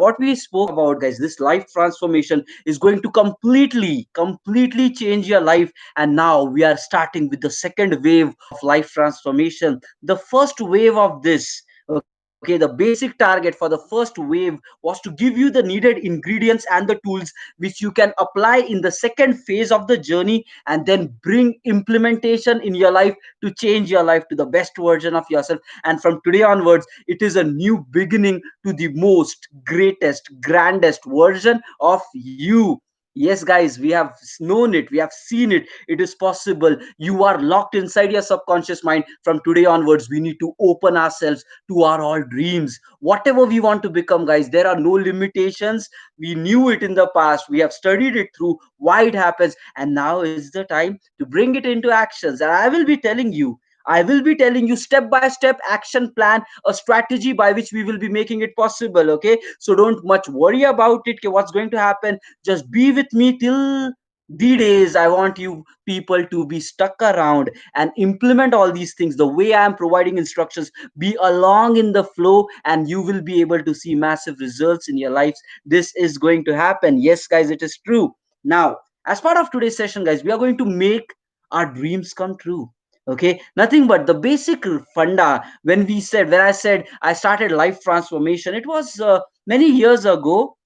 what we spoke about, guys, this life transformation is going to completely change your life. And now we are starting with the second wave of life transformation. The first wave of this, okay, the basic target for the first wave was to give you the needed ingredients and the tools which you can apply in the second phase of the journey, and then bring implementation in your life to change your life to the best version of yourself. And from today onwards, it is a new beginning to the most greatest, grandest version of you. Yes, guys, we have known it, we have seen it. It is possible. You are locked inside your subconscious mind. From today onwards, we need to open ourselves to our all dreams. Whatever we want to become, guys, there are no limitations. We knew it in the past. We have studied it through why it happens. And now is the time to bring it into actions. And I will be telling you step by step action plan, a strategy by which we will be making it possible. Okay, so don't much worry about it. Okay, what's going to happen? Just be with me till the days. I want you people to be stuck around and implement all these things the way I am providing instructions. Be along in the flow, and you will be able to see massive results in your lives. This is going to happen. Yes, guys, it is true. Now, as part of today's session, guys, we are going to make our dreams come true. Okay, nothing but the basic funda. When I said I started life transformation, it was many years ago.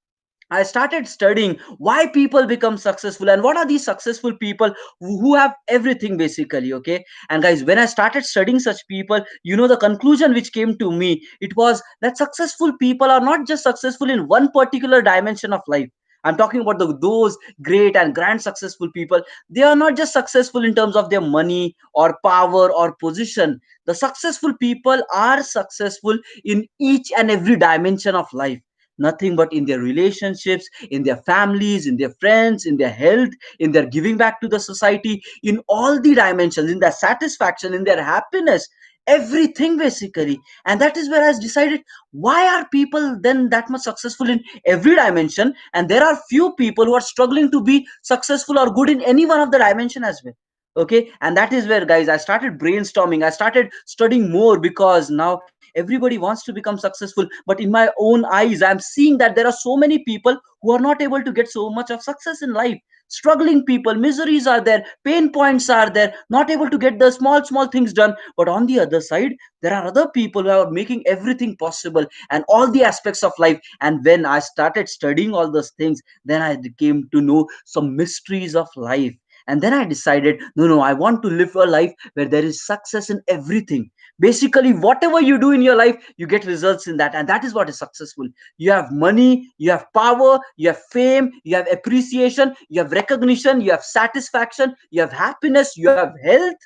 I started studying why people become successful and what are these successful people who have everything basically. Okay, and guys, when I started studying such people, the conclusion which came to me, it was that successful people are not just successful in one particular dimension of life. I'm talking about those great and grand successful people. They are not just successful in terms of their money or power or position. The successful people are successful in each and every dimension of life. Nothing but in their relationships, in their families, in their friends, in their health, in their giving back to the society, in all the dimensions, in their satisfaction, in their happiness, everything basically. And that is where I decided, why are people then that much successful in every dimension, and there are few people who are struggling to be successful or good in any one of the dimension as well. Okay, and that is where, guys, I started brainstorming, I started studying more, because now everybody wants to become successful, but in my own eyes I'm seeing that there are so many people who are not able to get so much of success in life. Struggling people, miseries are there, pain points are there, not able to get the small things done. But on the other side, there are other people who are making everything possible and all the aspects of life. And when I started studying all those things, then I came to know some mysteries of life. And then I decided, no, I want to live a life where there is success in everything. Basically, whatever you do in your life, you get results in that, and that is what is successful. You have money, you have power, you have fame, you have appreciation, you have recognition, you have satisfaction, you have happiness, you have health.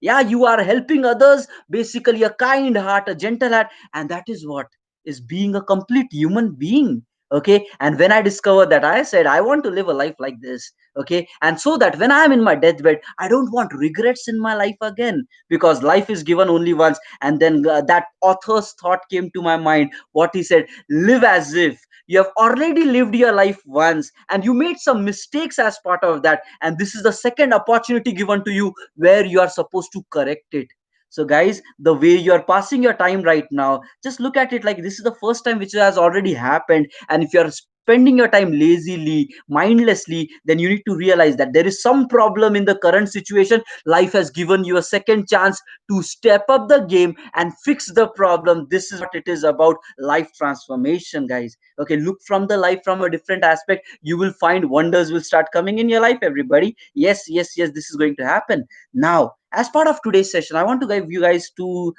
Yeah, you are helping others, basically a kind heart, a gentle heart, and that is what is being a complete human being. Okay, and when I discovered that, I said I want to live a life like this. Okay, and so that when I am in my deathbed, I don't want regrets in my life again, because life is given only once. And then that author's thought came to my mind, what he said: live as if you have already lived your life once and you made some mistakes as part of that, and this is the second opportunity given to you where you are supposed to correct it. So guys, the way you are passing your time right now, just look at it like this is the first time which has already happened. And if you are spending your time lazily, mindlessly, then you need to realize that there is some problem in the current situation. Life has given you a second chance to step up the game and fix the problem. This is what it is about, life transformation, guys. Okay, look from the life from a different aspect. You will find wonders will start coming in your life, everybody. Yes, this is going to happen. Now, as part of today's session, I want to give you guys two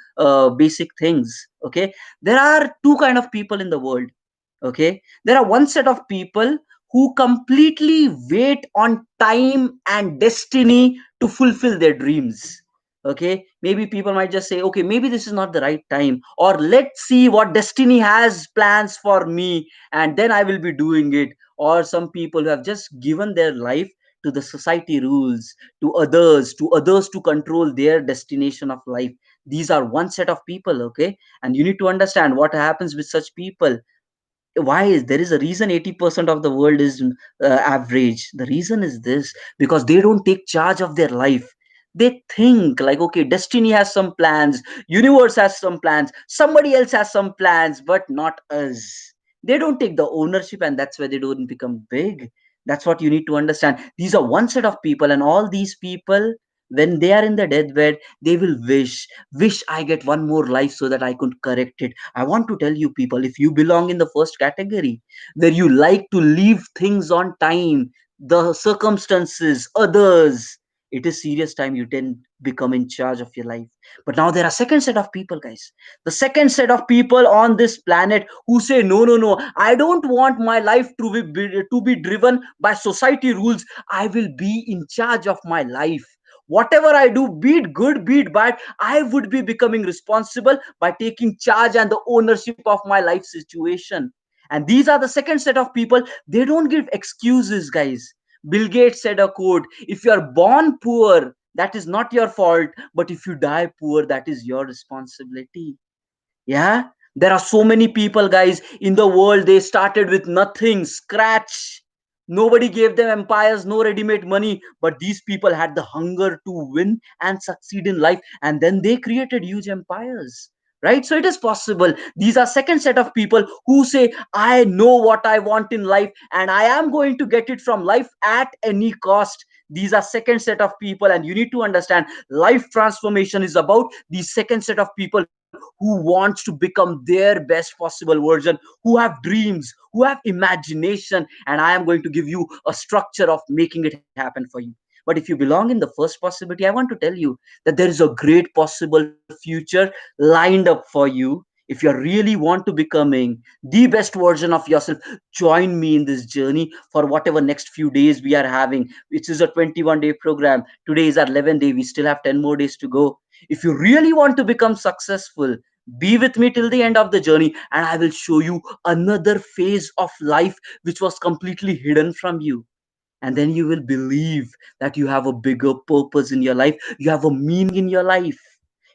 basic things. Okay, there are two kind of people in the world. Okay, there are one set of people who completely wait on time and destiny to fulfill their dreams. Okay, maybe people might just say, okay, maybe this is not the right time, or let's see what destiny has plans for me, and then I will be doing it. Or some people who have just given their life to the society rules, to others to control their destination of life. These are one set of people. Okay, and you need to understand what happens with such people. Why is there is a reason 80% of the world is average. The reason is this: because they don't take charge of their life. They think like, okay, destiny has some plans, universe has some plans, somebody else has some plans, but not us. They don't take the ownership, and that's why they don't become big. That's what you need to understand. These are one set of people, and all these people, when they are in the deathbed, they will wish I get one more life so that I could correct it. I want to tell you people, if you belong in the first category, where you like to leave things on time, the circumstances, others, it is serious time you then become in charge of your life. But now there are second set of people, guys. The second set of people on this planet who say, no, no, no, I don't want my life to be driven by society rules. I will be in charge of my life. Whatever I do, be it good, be it bad, I would be becoming responsible by taking charge and the ownership of my life situation. And these are the second set of people. They don't give excuses, guys. Bill Gates said a quote: if you are born poor, that is not your fault, but if you die poor, that is your responsibility. Yeah, there are so many people, guys, in the world. They started with nothing, scratch. Nobody gave them empires, no ready made money, but these people had the hunger to win and succeed in life, and then they created huge empires. Right? So it is possible. These are second set of people who say, I know what I want in life and I am going to get it from life at any cost. These are second set of people, and you need to understand life transformation is about the second set of people who wants to become their best possible version, who have dreams, who have imagination, and I am going to give you a structure of making it happen for you. But if you belong in the first possibility, I want to tell you that there is a great possible future lined up for you. If you really want to becoming the best version of yourself, join me in this journey for whatever next few days we are having, which is a 21-day program. Today is our 11th day. We still have 10 more days to go. If you really want to become successful, be with me till the end of the journey, and I will show you another phase of life which was completely hidden from you. And then you will believe that you have a bigger purpose in your life, you have a meaning in your life.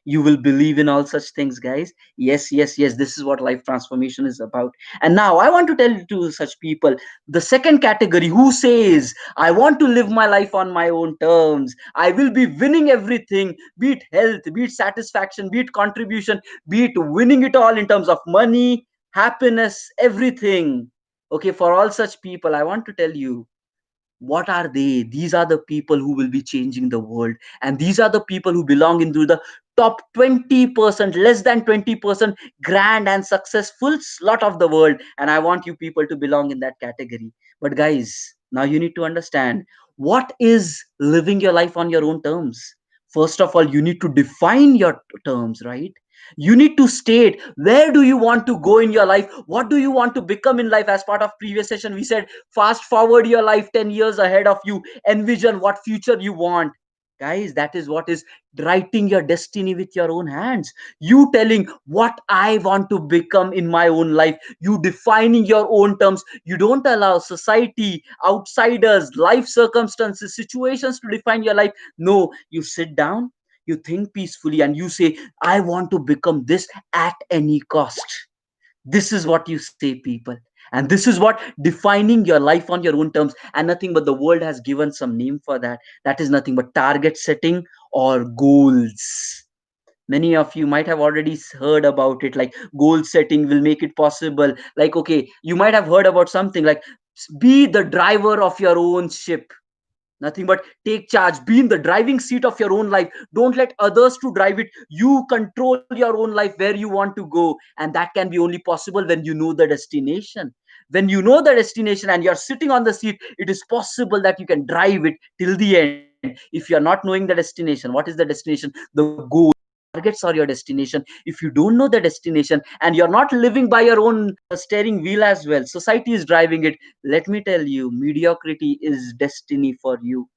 You will believe in all such things, guys. Yes, yes, yes, this is what life transformation is about. And now I want to tell you to such people, the second category who says, I want to live my life on my own terms, I will be winning everything, be it health, be it satisfaction, be it contribution, be it winning it all in terms of money, happiness, everything. Okay, for all such people, I want to tell you, what are they? These are the people who will be changing the world, and these are the people who belong into the top 20%, less than 20% grand and successful slot of the world, and I want you people to belong in that category. But guys, now you need to understand, what is living your life on your own terms? First of all, you need to define your terms, right? You need to state, where do you want to go in your life, what do you want to become in life. As part of previous session, we said, fast forward your life 10 years ahead of you, envision what future you want. Guys, that is what is writing your destiny with your own hands. You telling what I want to become in my own life, you defining your own terms. You don't allow society, outsiders, life circumstances, situations to define your life. No, you sit down, you think peacefully, and you say, I want to become this at any cost. This is what you say, people. And this is what defining your life on your own terms, and nothing but the world has given some name for that. That is nothing but target setting or goals. Many of you might have already heard about it, like goal setting will make it possible. Like, okay, you might have heard about something like, be the driver of your own ship. Nothing but take charge, be in the driving seat of your own life. Don't let others to drive it. You control your own life, where you want to go, and that can be only possible when you know the destination. When you know the destination and you're sitting on the seat, it is possible that you can drive it till the end. If you're not knowing the destination, what is the destination? The goal, targets are your destination. If you don't know the destination and you're not living by your own steering wheel as well, society is driving it, let me tell you, mediocrity is destiny for you.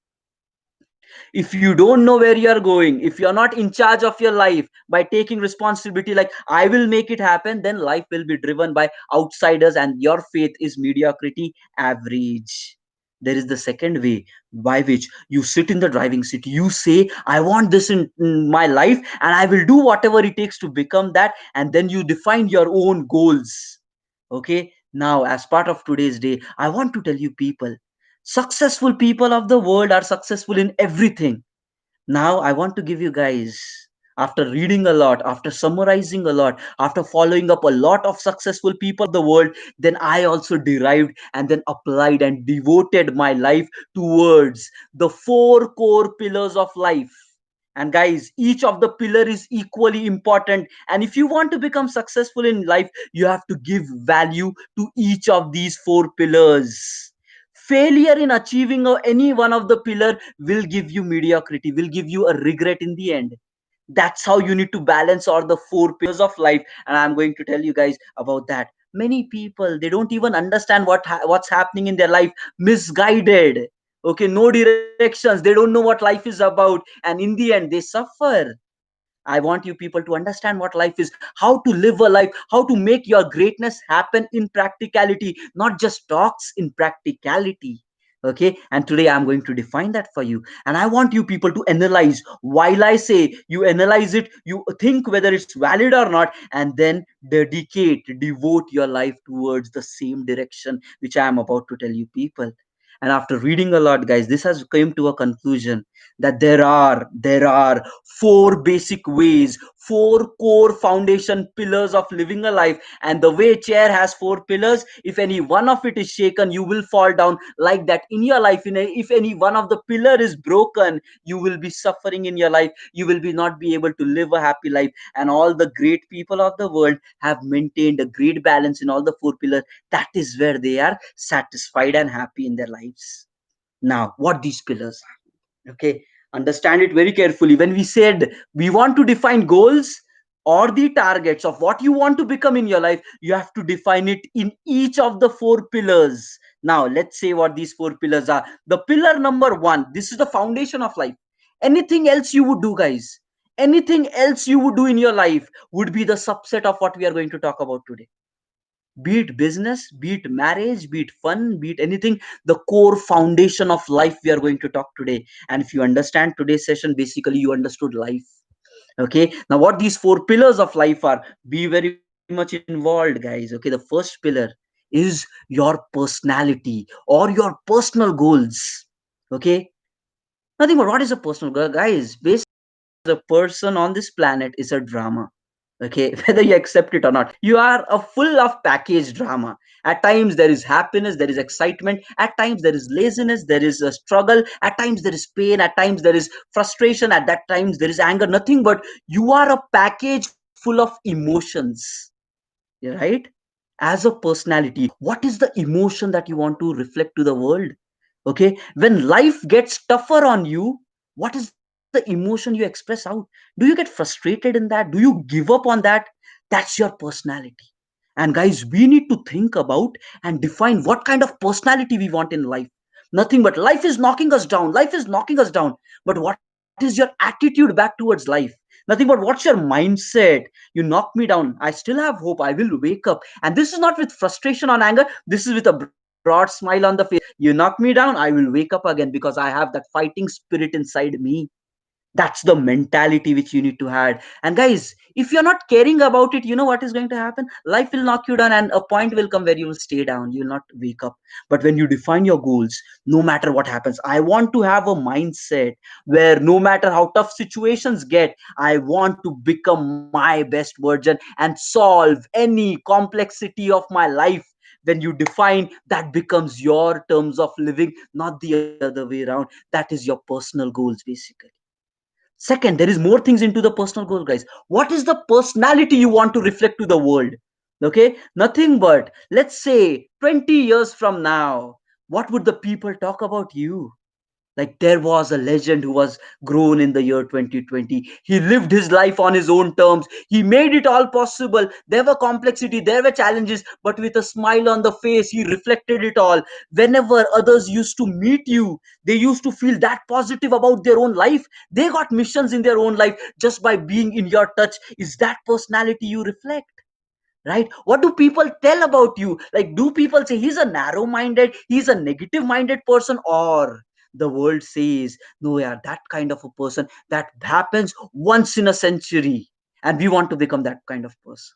If you don't know where you are going, if you're not in charge of your life by taking responsibility, like I will make it happen, then life will be driven by outsiders and your faith is mediocrity, average. There is the second way, by which you sit in the driving seat, you say, I want this in my life and I will do whatever it takes to become that, and then you define your own goals. Okay, now as part of today's day, I want to tell you people, successful people of the world are successful in everything. Now I want to give you guys After reading a lot, after summarizing a lot, after following up a lot of successful people of the world, then I also derived and then applied and devoted my life towards the four core pillars of life. And guys, each of the pillar is equally important. And if you want to become successful in life, you have to give value to each of these four pillars. Failure in achieving any one of the pillar will give you mediocrity, will give you a regret in the end. That's how you need to balance all the four pillars of life, and I'm going to tell you guys about that. Many people, they don't even understand what's happening in their life. Misguided, okay, no directions, they don't know what life is about, and in the end they suffer. I want you people to understand what life is, how to live a life, how to make your greatness happen in practicality, not just talks, in practicality. Okay, and today I'm going to define that for you. And I want you people to analyze. While I say, you analyze it, you think whether it's valid or not, and then devote your life towards the same direction which I am about to tell you people. And after reading a lot, guys, this has come to a conclusion that there are four basic ways, four core foundation pillars of living a life. And the way chair has four pillars, if any one of it is shaken, you will fall down. Like that in your life, if any one of the pillar is broken, you will be suffering in your life, you will be not be able to live a happy life. And all the great people of the world have maintained a great balance in all the four pillars. That is where they are satisfied and happy in their lives. Now, what these pillars are, okay, understand it very carefully. When we said we want to define goals or the targets of what you want to become in your life, you have to define it in each of the four pillars. Now let's say what these four pillars are. The pillar number one, this is the foundation of life. Anything else you would do, guys, anything else you would do in your life would be the subset of what we are going to talk about today. Be it business, be it marriage, be it fun, be it anything, the core foundation of life we are going to talk today. And if you understand today's session, basically you understood life. Okay, now what these four pillars of life are, be very much involved, guys. Okay, the first pillar is your personality or your personal goals. Okay, nothing but what is a personal goal, guys? A person on this planet is a drama. Okay, whether you accept it or not, you are a full of packaged drama. At times there is happiness, there is excitement, at times there is laziness, there is a struggle, at times there is pain, at times there is frustration, at that times there is anger. Nothing but you are a package full of emotions, right? As a personality, what is the emotion that you want to reflect to the world? Okay, when life gets tougher on you, what is the emotion you express out? Do you get frustrated in that? Do you give up on that? That's your personality. And guys, we need to think about and define what kind of personality we want in life. Nothing but life is knocking us down, life is knocking us down, but what is your attitude back towards life? Nothing but what's your mindset? You knock me down, I still have hope, I will wake up. And this is not with frustration or anger, this is with a broad smile on the face. You knock me down, I will wake up again, because I have that fighting spirit inside me. That's the mentality which you need to have. And guys, if you're not caring about it, you know what is going to happen? Life will knock you down, and a point will come where you will stay down, you will not wake up. But when you define your goals, no matter what happens, I want to have a mindset where no matter how tough situations get, I want to become my best version and solve any complexity of my life. When you define, that becomes your terms of living, not the other way around. That is your personal goals basically. Second, there is more things into the personal goal, guys. What is the personality you want to reflect to the world? Okay, nothing but, let's say 20 years from now, what would the people talk about you? Like, there was a legend who was grown in the year 2020. He lived his life on his own terms. He made it all possible. There were complexity, there were challenges, but with a smile on the face, he reflected it all. Whenever others used to meet you, they used to feel that positive about their own life. They got missions in their own life just by being in your touch. Is that personality you reflect? Right, what do people tell about you? Like, do people say he's a narrow minded, he's a negative minded person? Or the world says, no, yeah, that kind of a person, that happens once in a century, and we want to become that kind of person.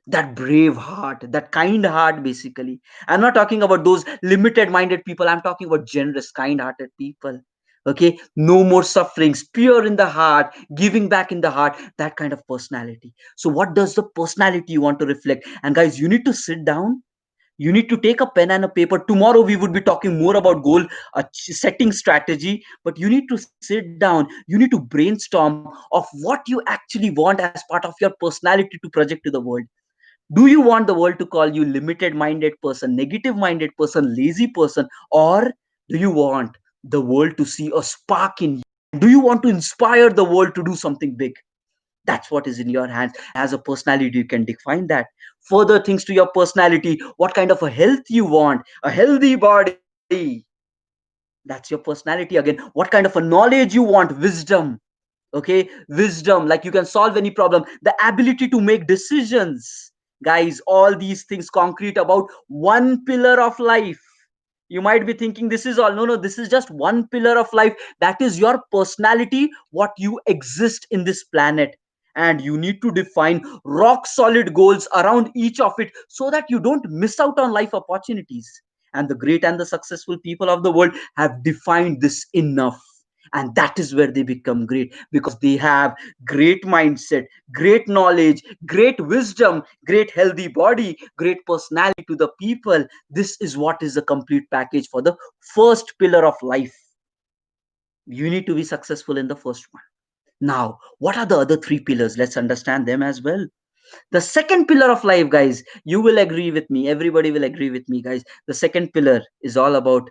That brave heart, that kind heart basically. I'm not talking about those limited minded people, I'm talking about generous, kind hearted people. Okay, no more sufferings, pure in the heart, giving back in the heart, that kind of personality. So what does the personality you want to reflect? And guys, you need to sit down, you need to take a pen and a paper. Tomorrow we would be talking more about goal setting strategy, but you need to sit down, you need to brainstorm of what you actually want as part of your personality to project to the world. Do you want the world to call you limited minded person, negative minded person, lazy person, or do you want the world to see a spark in you? Do you want to inspire the world to do something big? That's what is in your hands. As a personality, you can define that. Further things to your personality: what kind of a health you want, a healthy body. That's your personality again. What kind of a knowledge you want, wisdom. Okay, wisdom, like you can solve any problem, the ability to make decisions. Guys, all these things concrete about one pillar of life. You might be thinking this is all. No, no, this is just one pillar of life. That is your personality, what you exist in this planet. And you need to define rock solid goals around each of it so that you don't miss out on life opportunities. And the great and the successful people of the world have defined this enough. And that is where they become great, because they have great mindset, great knowledge, great wisdom, great healthy body, great personality to the people. This is what is a complete package for the first pillar of life. You need to be successful in the first one. Now, what are the other three pillars? Let's understand them as well. The second pillar of life, guys, you will agree with me, everybody will agree with me, guys. The second pillar is all about,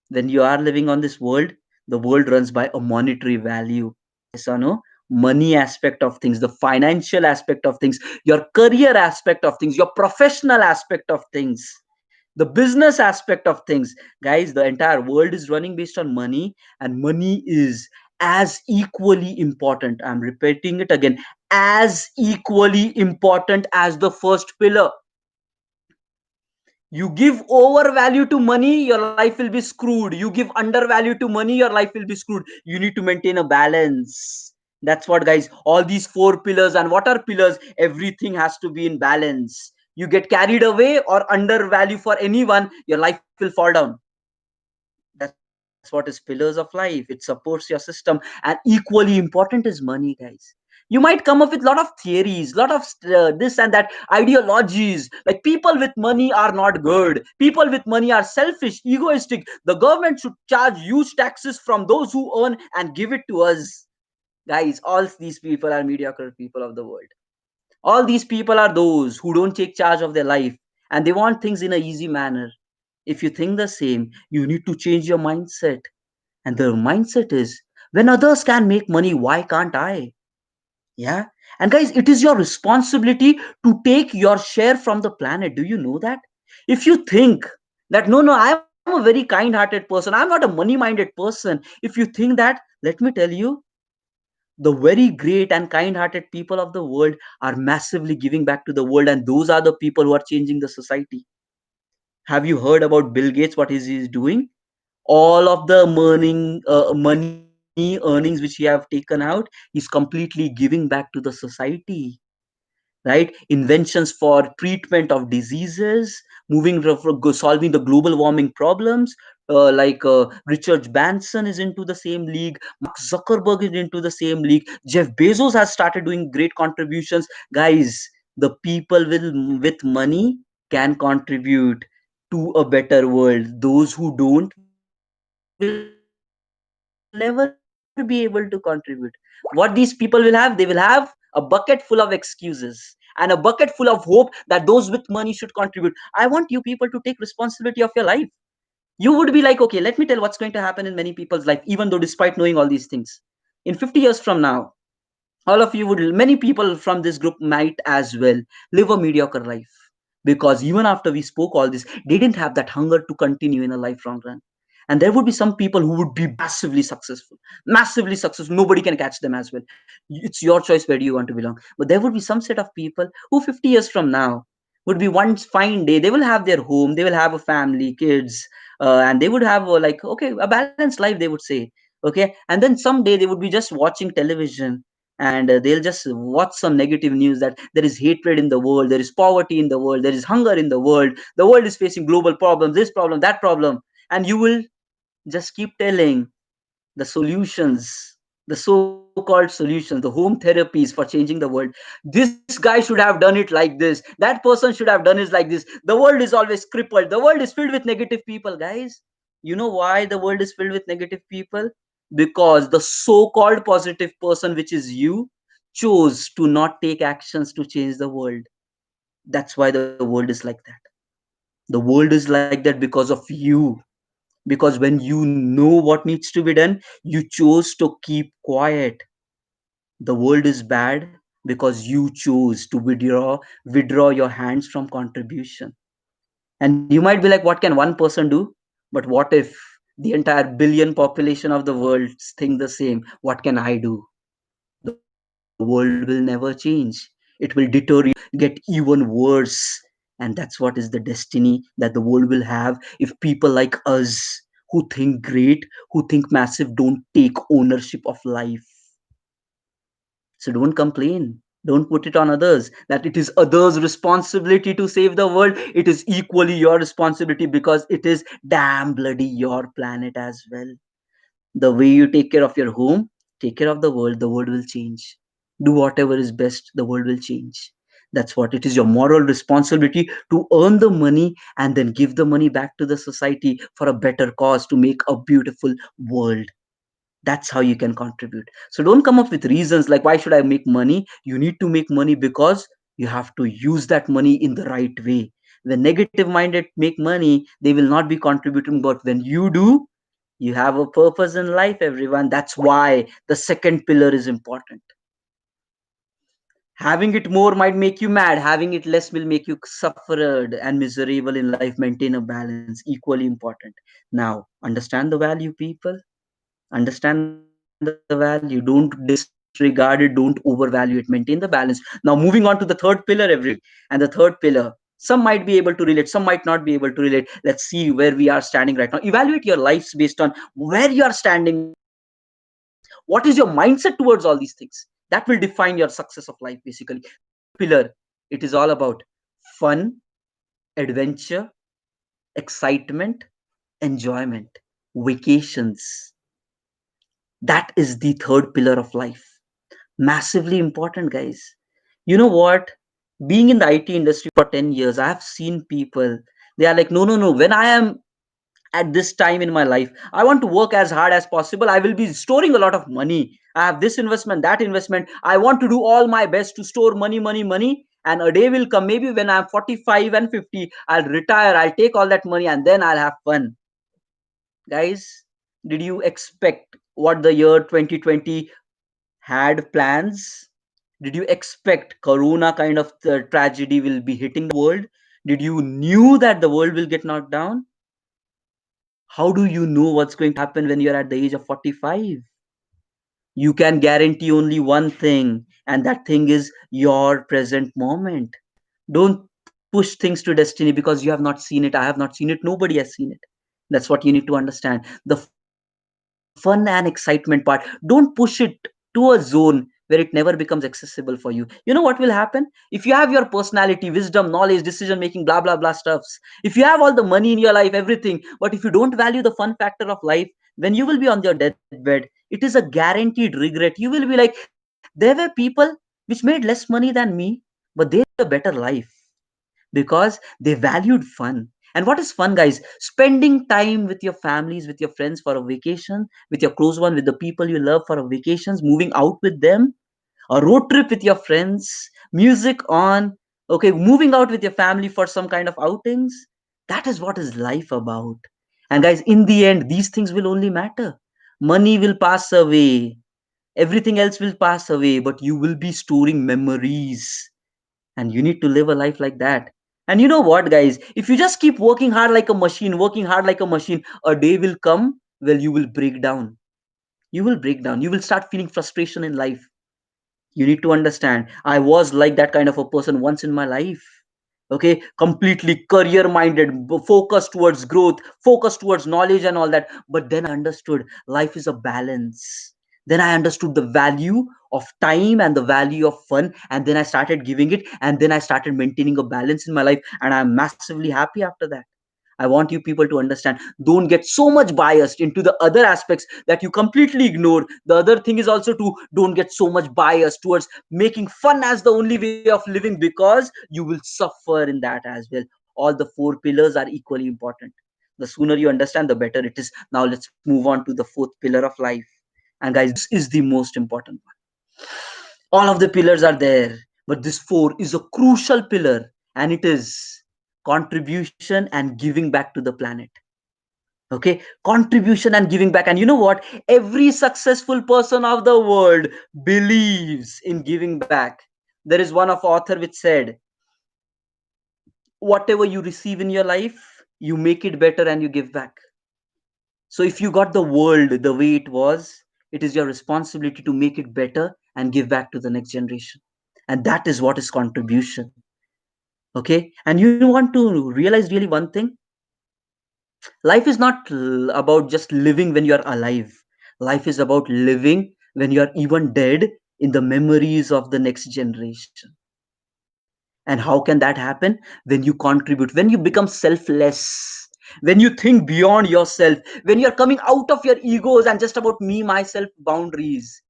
when you are living on this world, the world runs by a monetary value. Yes or no? Money aspect of things, the financial aspect of things, your career aspect of things, your professional aspect of things, the business aspect of things. Guys, the entire world is running based on money, and money is as equally important. I'm repeating it again, as equally important as the first pillar. You give overvalue to money, your life will be screwed. You give undervalue to money, your life will be screwed. You need to maintain a balance. That's what, guys, all these four pillars. And what are pillars? Everything has to be in balance. You get carried away or undervalue for anyone, your life will fall down. That's what is pillars of life. It supports your system. And equally important is money, guys. You might come up with a lot of theories, lot of this and that ideologies, like people with money are not good, people with money are selfish, egoistic, the government should charge huge taxes from those who earn and give it to us. Guys, all these people are mediocre people of the world. All these people are those who don't take charge of their life, and they want things in a easy manner. If you think the same, you need to change your mindset. And the mindset is, when others can make money, why can't I? Yeah. And guys, it is your responsibility to take your share from the planet. Do you know that? If you think that, no, no, I'm a very kind hearted person, I'm not a money minded person, if you think that, let me tell you, the very great and kind hearted people of the world are massively giving back to the world, and those are the people who are changing the society. Have you heard about Bill Gates? What is he doing? All of the money earnings which he have taken out, he's completely giving back to the society. Right, inventions for treatment of diseases, solving the global warming problems. Richard Branson is into the same league, Mark Zuckerberg is into the same league, Jeff Bezos has started doing great contributions. Guys, the people with money can contribute to a better world. Those who don't will never be able to contribute. What these people will have? They will have a bucket full of excuses and a bucket full of hope that those with money should contribute. I want you people to take responsibility of your life. You would be like, okay, let me tell what's going to happen in many people's life, even though despite knowing all these things. In 50 years from now, all of you would, many people from this group might as well live a mediocre life, because even after we spoke all this, they didn't have that hunger to continue in a lifelong run. And there would be some people who would be massively successful, nobody can catch them as well. It's your choice where do you want to belong. But there would be some set of people who 50 years from now would be, one fine day they will have their home, they will have a family, kids, and they would have like, okay, a balanced life, they would say. Okay, and then someday they would be just watching television, and they'll just watch some negative news that there is hatred in the world, there is poverty in the world, there is hunger in the world is facing global problems, this problem, that problem. And you will just keep telling, the solutions, the so-called solutions, the home therapies for changing the world. This guy should have done it like this. That person should have done it like this. The world is always crippled. The world is filled with negative people, guys. You know why the world is filled with negative people? Because the so-called positive person, which is you, chose to not take actions to change the world. That's why the world is like that. The world is like that because of you. Because when you know what needs to be done, you chose to keep quiet. The world is bad because you chose to withdraw your hands from contribution. And you might be like, what can one person do? But what if the entire billion population of the world think the same? What can I do? The world will never change. It will deteriorate, get even worse. And that's what is the destiny that the world will have if people like us, who think great, who think massive, don't take ownership of life. So don't complain. Don't put it on others that it is others' responsibility to save the world. It is equally your responsibility because it is damn bloody your planet as well. The way you take care of your home, take care of the world will change. Do whatever is best, the world will change. That's what it is, your moral responsibility to earn the money and then give the money back to the society for a better cause to make a beautiful world. That's how you can contribute. So don't come up with reasons like, why should I make money? You need to make money because you have to use that money in the right way. When negative minded make money, they will not be contributing, but when you do, you have a purpose in life, everyone. That's why the second pillar is important. Having it more might make you mad, having it less will make you suffered and miserable in life. Maintain a balance, equally important. Now understand the value, people. Understand the value. Don't disregard it, don't overvalue it. Maintain the balance. Now moving on to the third pillar, everyone. And the third pillar, some might be able to relate, some might not be able to relate. Let's see where we are standing right now. Evaluate your lives based on where you are standing right now. What is your mindset towards all these things? That will define your success of life, basically. The third pillar, it is all about fun, adventure, excitement, enjoyment, vacations. That is the third pillar of life. Massively important, guys. You know what? Being in the IT industry for 10 years, I have seen people, they are like, no, no, no. When I am at this time in my life, I want to work as hard as possible. I will be storing a lot of money. I have this investment, that investment. I want to do all my best to store money, money, money. And a day will come, maybe when I'm 45 and 50, I'll retire, I'll take all that money, and then I'll have fun. Guys, did you expect what the year 2020 had plans? Did you expect Corona kind of tragedy will be hitting the world? Did you knew that the world will get knocked down? How do you know what's going to happen when you're at the age of 45? You can guarantee only one thing, and that thing is your present moment. Don't push things to destiny because you have not seen it. I have not seen it. Nobody has seen it. That's what you need to understand. The fun and excitement part, don't push it to a zone where it never becomes accessible for you. You know what will happen? If you have your personality, wisdom, knowledge, decision making, blah, blah, blah stuffs, if you have all the money in your life, everything, but if you don't value the fun factor of life, when you will be on your deathbed, it is a guaranteed regret. You will be like, there were people which made less money than me, but they lived a better life because they valued fun. And what is fun, guys? Spending time with your families, with your friends for a vacation, with your close one, with the people you love for a vacations, moving out with them, a road trip with your friends, music on, okay, moving out with your family for some kind of outings. That is what is life about. And guys, in the end, these things will only matter. Money will pass away, everything else will pass away, but you will be storing memories, and you need to live a life like that. And you know what, guys, if you just keep working hard like a machine, working hard like a machine, a day will come where you will break down. You will break down, you will start feeling frustration in life. You need to understand, I was like that kind of a person once in my life. Okay, completely career minded, focused towards growth, focused towards knowledge and all that. But then I understood life is a balance. Then I understood the value of time and the value of fun, and then I started giving it, and then I started maintaining a balance in my life, and I'm massively happy after that. I want you people to understand, don't get so much biased into the other aspects that you completely ignore. The other thing is also to don't get so much biased towards making fun as the only way of living, because you will suffer in that as well. All the four pillars are equally important. The sooner you understand, the better it is. Now let's move on to the fourth pillar of life. And guys, this is the most important one. All of the pillars are there, but this four is a crucial pillar, and it is contribution and giving back to the planet. Okay, contribution and giving back. And you know what? Every successful person of the world believes in giving back. There is one of author which said, whatever you receive in your life, you make it better and you give back. So if you got the world the way it was, it is your responsibility to make it better and give back to the next generation. And that is what is contribution. Okay. And you want to realize really one thing: life is not about just living when you're alive. Life is about living when you're even dead, in the memories of the next generation. And how can that happen? When you contribute, when you become selfless, when you think beyond yourself, when you're coming out of your egos and just about me, myself boundaries.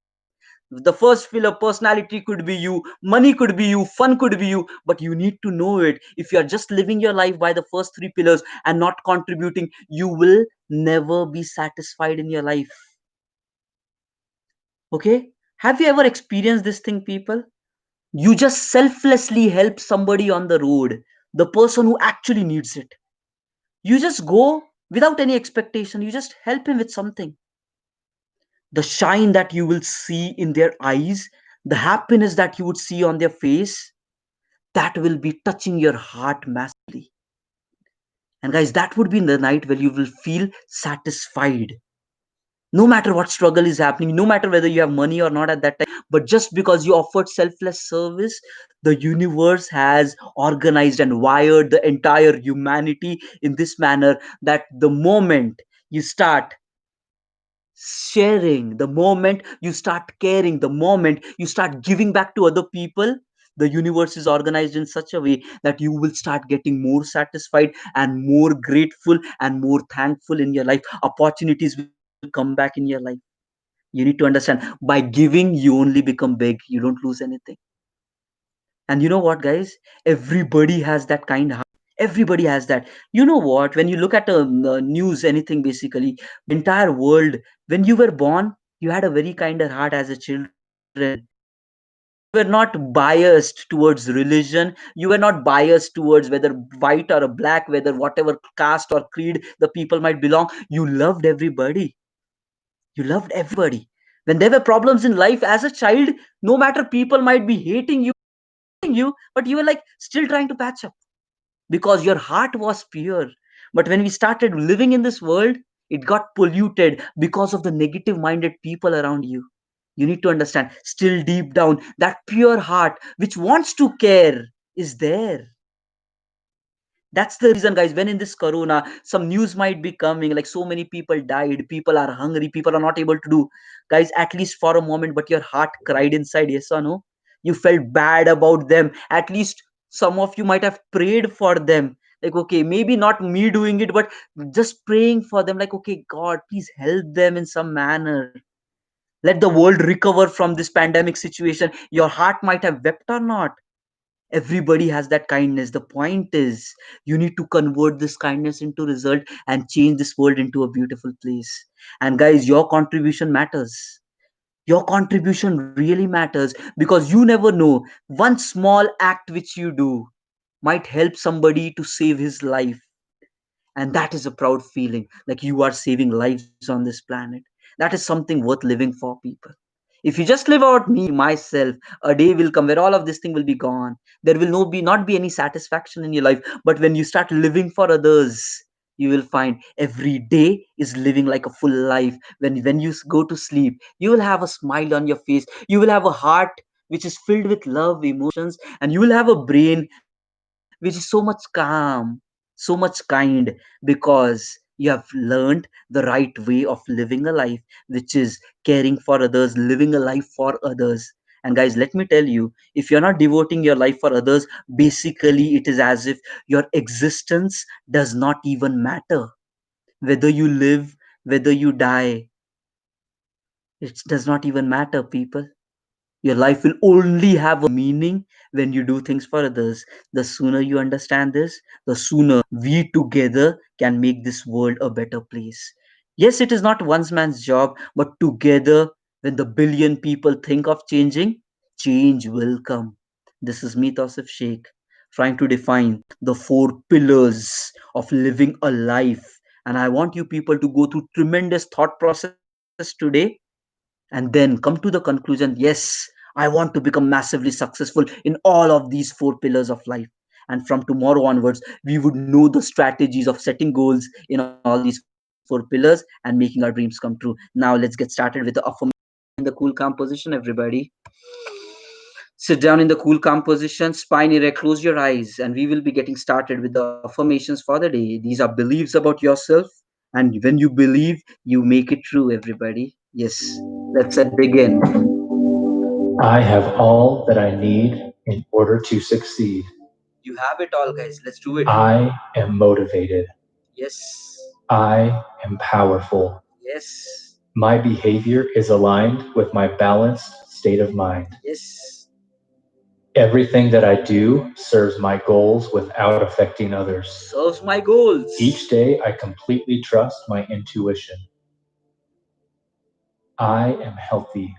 The first pillar, personality, could be you, money could be you, fun could be you, but you need to know it. If you're just living your life by the first three pillars and not contributing, you will never be satisfied in your life. Okay? Have you ever experienced this thing, people? You just selflessly help somebody on the road, the person who actually needs it. You just go without any expectation, you just help him with something. The shine that you will see in their eyes, the happiness that you would see on their face, that will be touching your heart massively. And guys, that would be the night where you will feel satisfied. No matter what struggle is happening, no matter whether you have money or not at that time, but just because you offered selfless service, the universe has organized and wired the entire humanity in this manner that the moment you start sharing, the moment you start caring, the moment you start giving back to other people, the universe is organized in such a way that you will start getting more satisfied and more grateful and more thankful in your life. Opportunities will come back in your life. You need to understand, by giving you only become big, you don't lose anything. And you know what, guys? Everybody has that kind heart. Everybody has that. You know what? When you look at news, anything basically, the entire world, when you were born, you had a very kinder heart as a children. You were not biased towards religion. You were not biased towards whether white or a black, whether whatever caste or creed the people might belong. You loved everybody. You loved everybody. When there were problems in life as a child, no matter people might be hating you, but you were like still trying to patch up because your heart was pure. But when we started living in this world, it got polluted because of the negative minded people around you. You need to understand, still deep down, that pure heart which wants to care is there. That's the reason, guys, when in this corona, some news might be coming like so many people died, people are hungry, people are not able to do. Guys, at least for a moment, but your heart cried inside, yes or no? You felt bad about them. At least some of you might have prayed for them. Like, okay, maybe not me doing it, but just praying for them, like, okay, God, please help them in some manner. Let the world recover from this pandemic situation. Your heart might have wept or not. Everybody has that kindness. The point is, you need to convert this kindness into result and change this world into a beautiful place. And guys, your contribution matters. Your contribution really matters, because you never know, one small act which you do might help somebody to save his life. And that is a proud feeling, like you are saving lives on this planet. That is something worth living for, people. If you just live out me, myself, a day will come where all of this thing will be gone. There will not be any satisfaction in your life. But when you start living for others, you will find every day is living like a full life. When you go to sleep, you will have a smile on your face, you will have a heart which is filled with love, emotions, and you will have a brain which is so much calm, so much kind, because you have learned the right way of living a life, which is caring for others, living a life for others. And guys, let me tell you, if you're not devoting your life for others, basically it is as if your existence does not even matter. Whether you live, whether you die, it does not even matter, people. Your life will only have a meaning when you do things for others. The sooner you understand this, the sooner we together can make this world a better place. Yes, it is not one man's job, but together, when the billion people think of changing, change will come. This is me, Tausif Sheikh, trying to define the four pillars of living a life. And I want you people to go through tremendous thought process today and then come to the conclusion, yes, I want to become massively successful in all of these four pillars of life. And from tomorrow onwards, we would know the strategies of setting goals in all these four pillars and making our dreams come true. Now let's get started with the affirmation. Sit down in the cool calm position, everybody. Sit down in the cool calm position, spine erect, close your eyes, and we will be getting started with the affirmations for the day. These are beliefs about yourself, and when you believe, you make it true, everybody. Yes, let's begin. I have all that I need in order to succeed. You have it all, guys. Let's do it. I am motivated. Yes. I am powerful. Yes. My behavior is aligned with my balanced state of mind. Yes. Everything that I do serves my goals without affecting others. Serves my goals. Each day, I completely trust my intuition. I am healthy.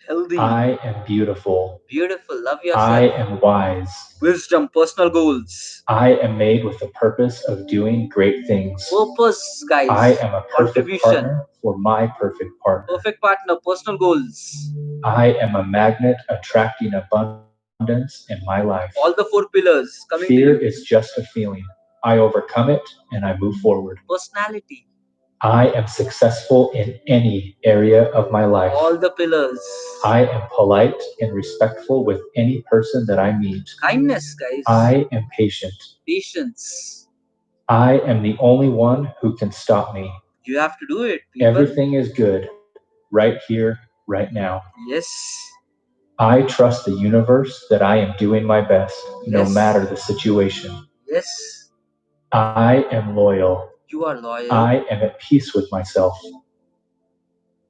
Healthy. I am beautiful. Beautiful. Love I yourself. am wise. Wisdom. Personal goals. I am made with the purpose of doing great things. Purpose, guys. I am a perfect Contribution. partner for my perfect partner. Perfect partner. Personal goals. I am a magnet attracting abundance in my life. All the four pillars coming to Fear you. is just a feeling. I overcome it and I move forward. Personality. I am successful in any area of my life. All the pillars. I am polite and respectful with any person that I meet. Kindness, guys. I am patient. Patience. I am the only one who can stop me. You have to do it, people. Everything is good right here, right now. Yes. I trust the universe that I am doing my best, no Yes. matter the situation. Yes. I am loyal. You are loyal. I am at peace with myself.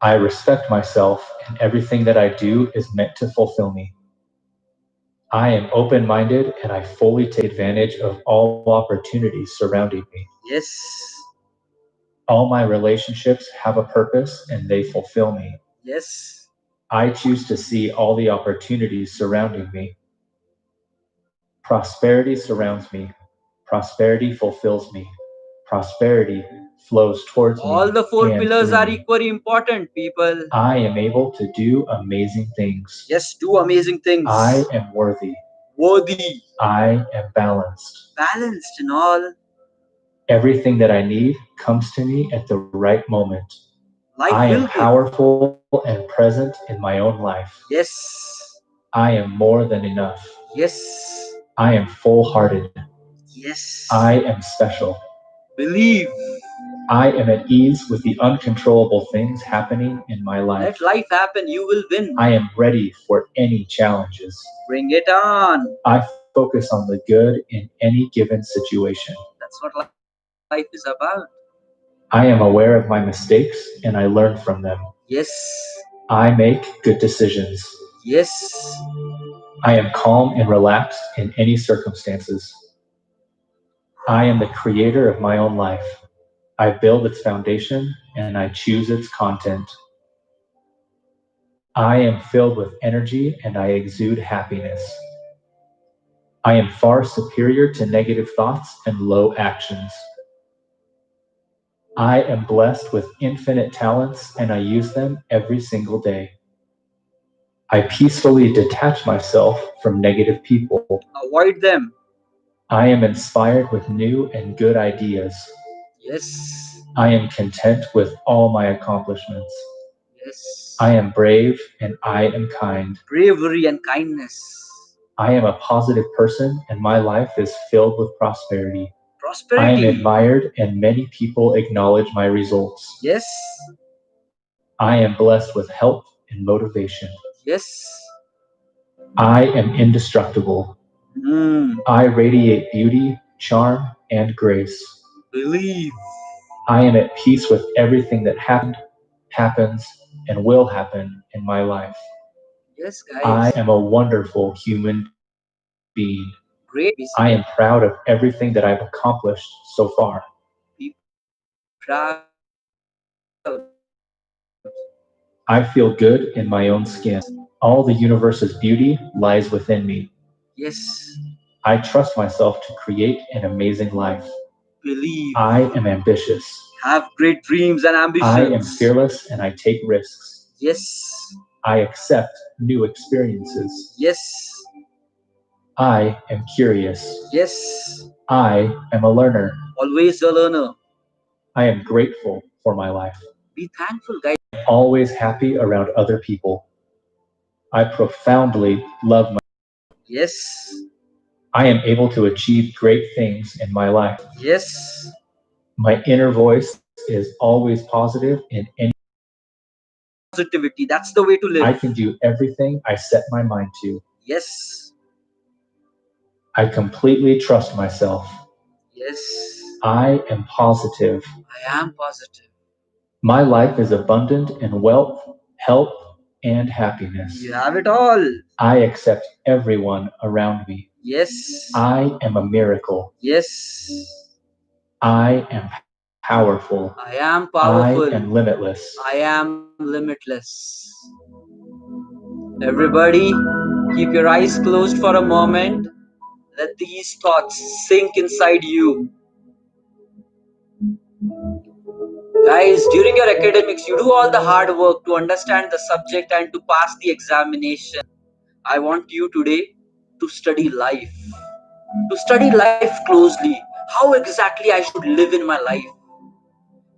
I respect myself, and everything that I do is meant to fulfill me. I am open minded and I fully take advantage of all opportunities surrounding me. Yes. All my relationships have a purpose and they fulfill me. Yes. I choose to see all the opportunities surrounding me. Prosperity surrounds me. Prosperity fulfills me. Prosperity flows towards me. All the four and pillars through are me. equally important, people. I am able to do amazing things. Yes, do amazing things. I am worthy. Worthy. I am balanced. Balanced in all. Everything that I need comes to me at the right moment. Life I will am give. powerful and present in my own life. Yes. I am more than enough. Yes. I am full hearted. Yes. I am special. Believe. I am at ease with the uncontrollable things happening in my life. Let life happen. You will win. I am ready for any challenges. Bring it on. I focus on the good in any given situation. That's what life is about. I am aware of my mistakes and I learn from them. Yes. I make good decisions. Yes. I am calm and relaxed in any circumstances. I am the creator of my own life. I build its foundation and I choose its content. I am filled with energy and I exude happiness. I am far superior to negative thoughts and low actions. I am blessed with infinite talents and I use them every single day. I peacefully detach myself from negative people. Avoid them. I am inspired with new and good ideas. Yes. I am content with all my accomplishments. Yes. I am brave and I am kind. Bravery and kindness. I am a positive person and my life is filled with prosperity. I am Prosperity. admired and many people acknowledge my results. Yes. I am blessed with health and motivation. Yes. I am indestructible. I radiate beauty, charm, and grace. Believe. I am at peace with everything that happened, happens, and will happen in my life. Yes, I guys. am a wonderful human being. Great, I am basically. proud of everything that I've accomplished so far. Be proud. I feel good in my own skin. All the universe's beauty lies within me. Yes. I trust myself to create an amazing life. Believe. I am ambitious. Have great dreams and I am ambitions. fearless and I take risks. Yes. I accept new experiences. Yes. I am curious. Yes. I am a learner. Always a learner. I am grateful for my life. Be thankful, guys. Always happy around other people. I profoundly love my. Yes. I am able to achieve great things in my life. Yes. My inner voice is always positive in any. Positivity. That's the way to I live. can do everything I set my mind to. Yes. I completely trust myself. Yes. I am positive. I am positive. My life is abundant in wealth, health, and happiness. You have it all. I accept everyone around me. Yes. I am a miracle. Yes. I am powerful. I am I am powerful. limitless. I am limitless. Everybody, keep your eyes closed for a moment. Let these thoughts sink inside you. Guys, during your academics, you do all the hard work to understand the subject and to pass the examination. I want you today to study life. To study life closely. How exactly I should live in my life.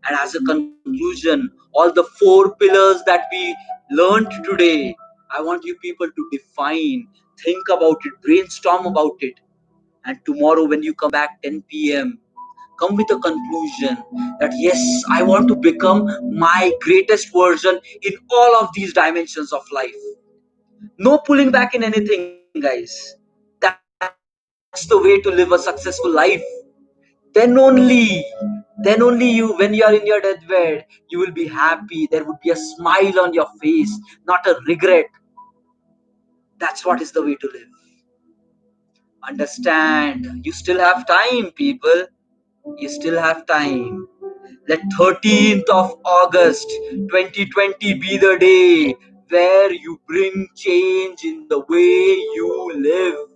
And as a conclusion, all the 4 pillars that we learned today, I want you people to define, think about it, brainstorm about it. And tomorrow, when you come back 10 p.m., come with a conclusion that yes, I want to become my greatest version in all of these dimensions of life. No pulling back in anything, guys. That's the way to live a successful life. Then only then only you, when you are in your deathbed, you will be happy. There would be a smile on your face, not a regret. That's what is the way to live. Understand, you still have time, people. You still have time. Let 13th of August 2020 be the day where you bring change in the way you live,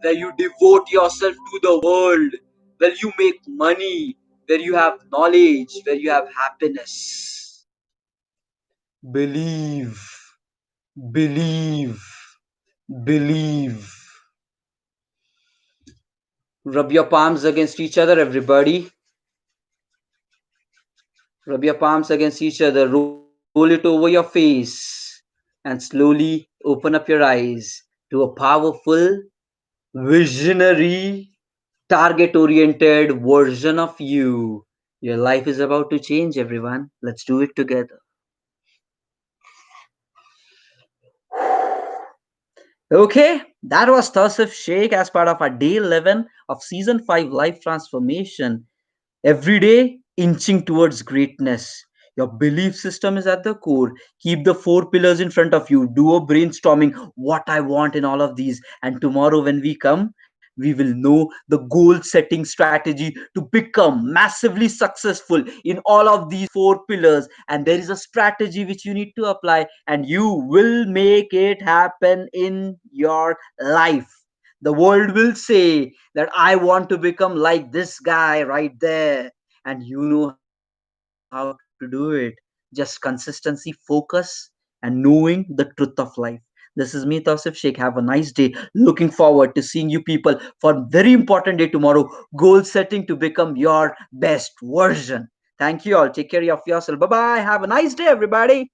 where you devote yourself to the world, where you make money, where you have knowledge, where you have happiness. Believe, believe, believe. Rub your palms against each other, everybody. Rub your palms against each other. Roll it over your face. And slowly open up your eyes to a powerful, visionary, target oriented version of you. Your life is about to change, everyone. Let's do it together. Okay, that was Tausif Sheikh as part of our day 11 of season 5 life transformation. Every day, inching towards greatness. Your belief system is at the core. Keep the 4 pillars in front of you. Do a brainstorming what I want in all of these. And tomorrow, when we come, we will know the goal setting strategy to become massively successful in all of these 4 pillars. And there is a strategy which you need to apply, and you will make it happen in your life. The world will say that I want to become like this guy right there. And you know how to do it. Just consistency, focus, and knowing the truth of life. This is me, Tausif Sheikh. Have a nice day. Looking forward to seeing you people for a very important day tomorrow. Goal setting to become your best version. Thank you all. Take care of yourself. Bye bye. Have a nice day, everybody.